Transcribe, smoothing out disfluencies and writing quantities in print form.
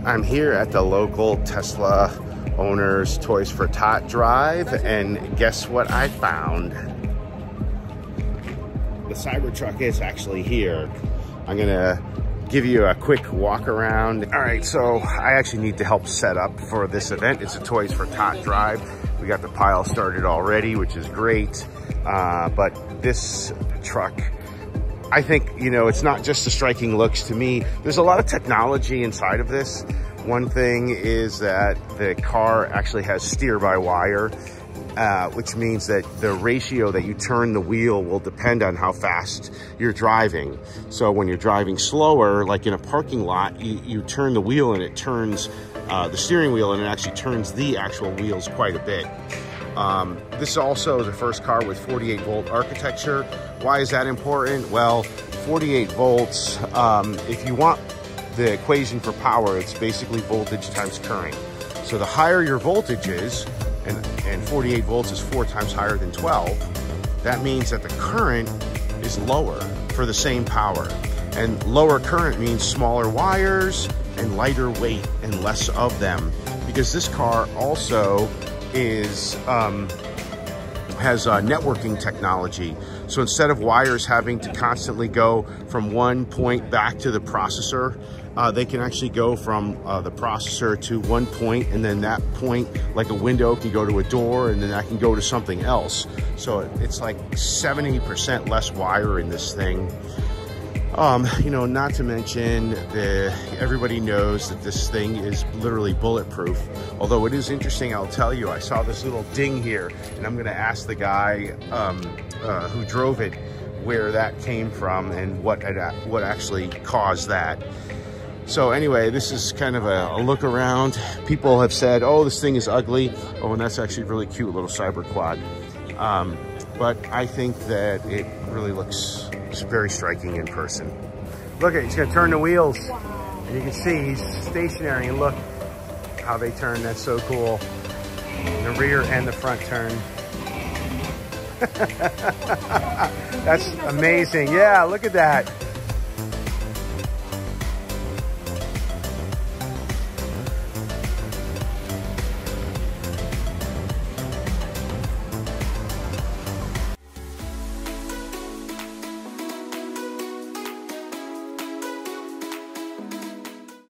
I'm here at the local Tesla owners Toys for Tot drive, and guess what I found? The Cybertruck is actually here. I'm gonna give you a quick walk around. All right, so I actually need to help set up for this event. It's a Toys for Tot drive. We got the pile started already, which is great. But this truck, I think, you know, it's not just the striking looks to me. There's a lot of technology inside of this. One thing is that the car actually has steer-by-wire, which means that the ratio that you turn the wheel will depend on how fast you're driving. So when you're driving slower, like in a parking lot, you turn the wheel and it turns the steering wheel, and it actually turns the actual wheels quite a bit. This is also the first car with 48 volt architecture. Why is that important? Well, 48 volts, if you want the equation for power, it's basically voltage times current. So the higher your voltage is, and 48 volts is 4 times higher than 12, that means that the current is lower for the same power. And lower current means smaller wires and lighter weight and less of them, because this car also is has networking technology. So instead of wires having to constantly go from one point back to the processor, they can actually go from the processor to one point, and then that point, like a window, can go to a door, and then that can go to something else. So it's like 70% less wire in this thing. You know, not to mention, everybody knows that this thing is literally bulletproof. Although it is interesting, I'll tell you, I saw this little ding here, and I'm gonna ask the guy who drove it where that came from and what actually caused that. So anyway, this is kind of a look around. People have said, oh, this thing is ugly. Oh, and that's actually a really cute little cyber quad. But I think that it really looks very striking in person. Look at, he's gonna turn the wheels. Wow. And you can see he's stationary, and look how they turn. That's so cool. The rear and the front turn. That's amazing. Yeah, look at that.